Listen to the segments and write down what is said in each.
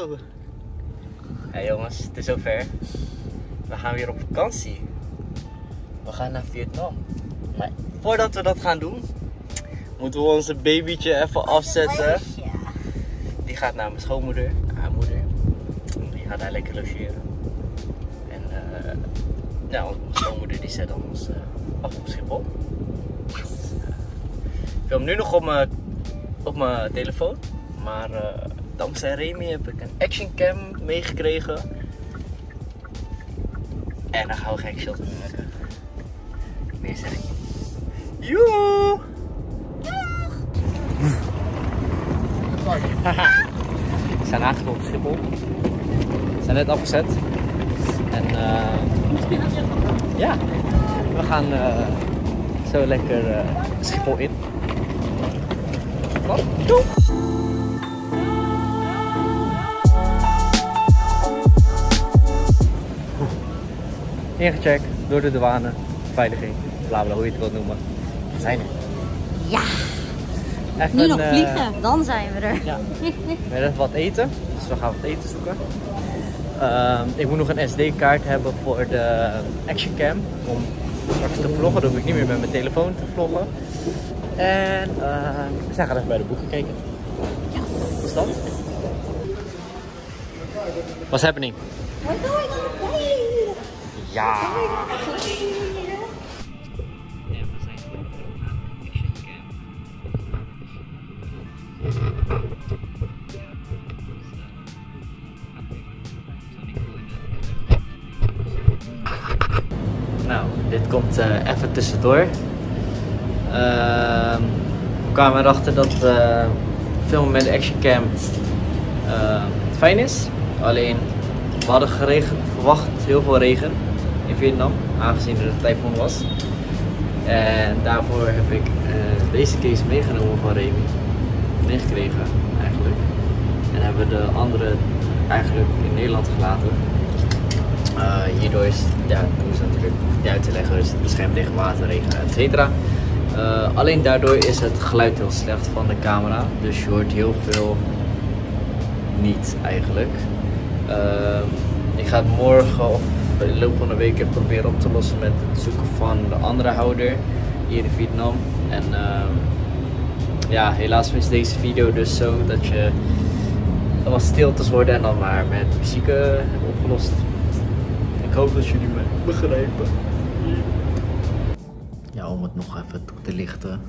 Zo. Hey jongens, het is zover. We gaan weer op vakantie. We gaan naar Vietnam. Maar voordat we dat gaan doen, moeten we onze babytje even afzetten. Die gaat naar mijn schoonmoeder, haar moeder. Die gaat daar lekker logeren. En nou, mijn schoonmoeder die zet dan ons af op Schiphol. Ik film nu nog op mijn telefoon. Maar dankzij Remy heb ik een actioncam meegekregen. En dan gaan we gek shots maken. Meer zeg ik. Joe! We zijn aangekomen op Schiphol. We zijn net afgezet. En ja, we gaan zo lekker Schiphol in. Wat? Doei! Ingecheckt door de douane, veiliging, bla bla, hoe je het wilt noemen. We zijn er. Ja! Even nu nog vliegen, dan zijn we er. Ja. We hebben wat eten, dus we gaan wat eten zoeken. Ik moet nog een SD-kaart hebben voor de actioncam om straks te vloggen. Dan hoef ik niet meer met mijn telefoon te vloggen. En we gaan even bij de boeken kijken. Yes. Wat is dat? What's happening? We're going on a plane! Ja! Nou, dit komt even tussendoor. We kwamen erachter dat filmen met de actioncam fijn is. Alleen, we hadden verwacht heel veel regen in Vietnam, aangezien er een tyfoon was. En daarvoor heb ik deze case meegenomen van Remy, meegekregen eigenlijk. En hebben we de andere eigenlijk in Nederland gelaten. Hierdoor is, ja, dat is natuurlijk niet uit te leggen, dus het beschermt tegen water, regen, etc. Alleen daardoor is het geluid heel slecht van de camera, dus je hoort heel veel niet eigenlijk. Ik ga het morgen of in de loop van de week proberen op te lossen met het zoeken van de andere houder hier in Vietnam. En ja, helaas is deze video dus zo dat je wat stiltes worden en dan maar met muziek hebben opgelost. Ik hoop dat jullie me begrijpen. Ja, om het nog even toe te lichten.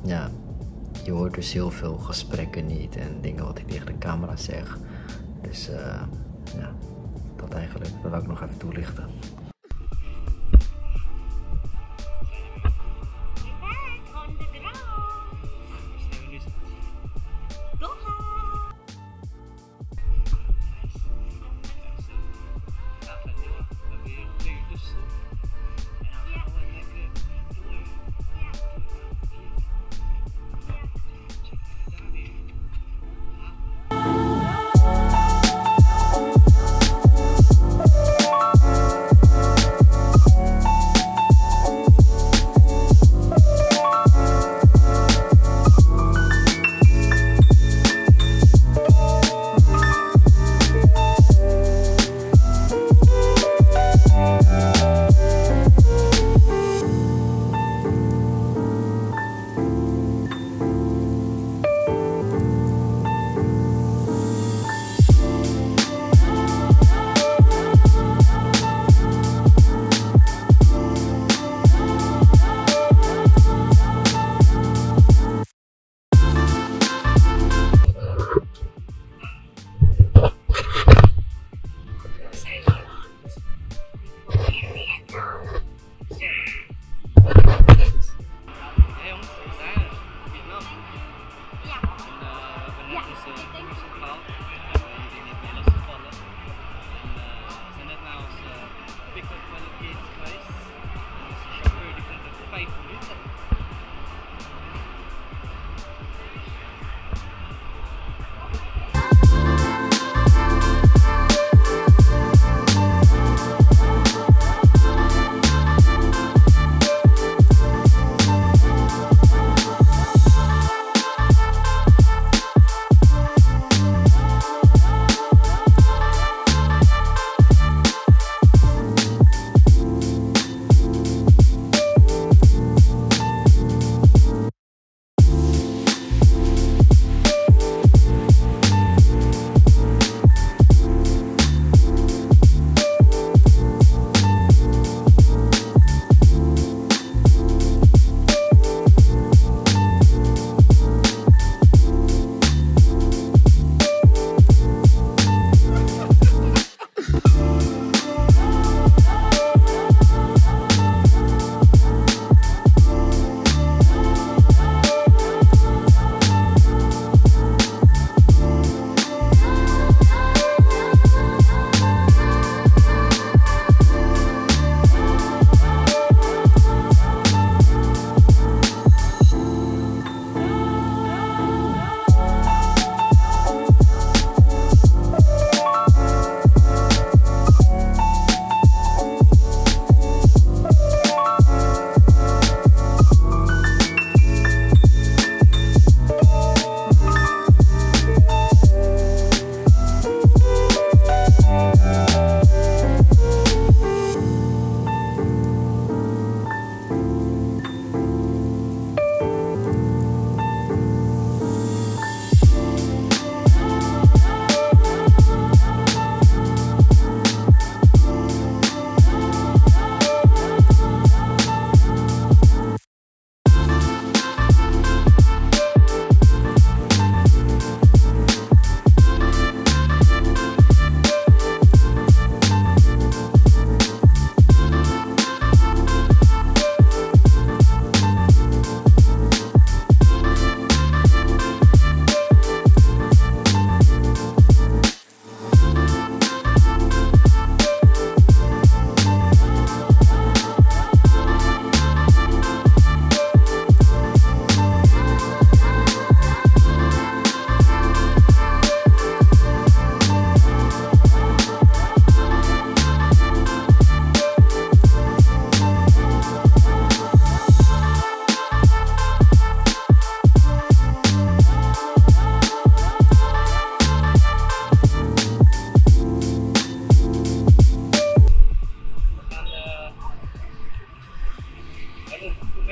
Ja, je hoort dus heel veel gesprekken niet en dingen wat ik tegen de camera zeg. Dus ja, dat eigenlijk. Dat wil ik nog even toelichten.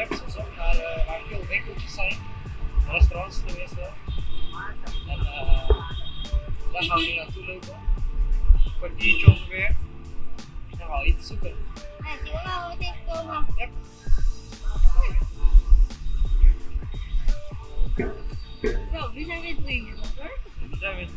attracties op naar waar veel winkeltjes zijn, restaurants tenminste. En daar gaan we nu naartoe lopen. Een kwartiertje ongeveer. Dan gaan we al iets zoeken. Hey, zie je wel wat tegenkomen? Ja. Zo, nu zijn we 3 hoor. Nu zijn we.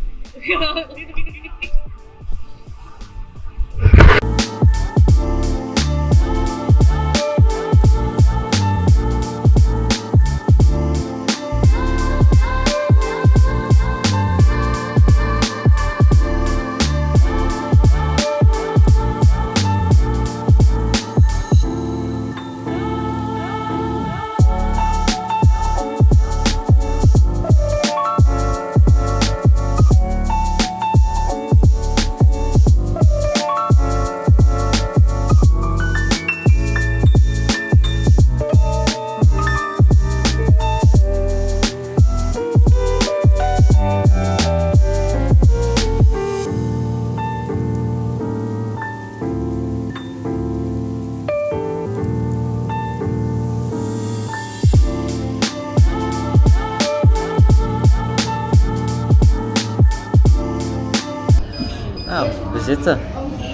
Nou, we zitten.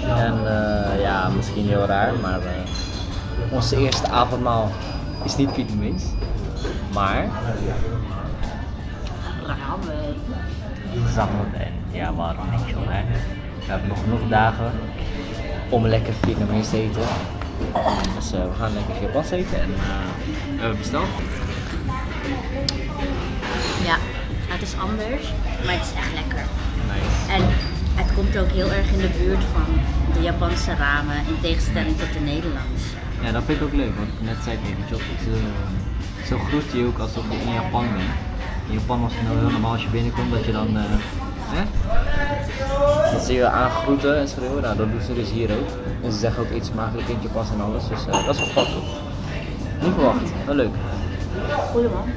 En ja, misschien heel raar, maar onze eerste avondmaal is niet Vietnamees. Maar ramen en ja, waarom niet joh, hè? We hebben nog genoeg dagen om lekker Vietnamees te eten. Dus we gaan lekker Japans eten en we hebben besteld. Ja, het is anders, maar het is echt lekker. Nice. En het komt ook heel erg in de buurt van de Japanse ramen, in tegenstelling tot de Nederlandse. Ja, dat vind ik ook leuk, wat ik net zei tegen Job. Zo groet je ook alsof je in Japan bent. In Japan was het nou heel normaal als je binnenkomt dat je dan dat zie je aangroeten en schreeuwen. Nou, dat doen ze dus hier ook. En ze zeggen ook iets smakelijk in het Japans en alles, dus dat is wel grappig. Niet verwacht, wel leuk. Goeie man.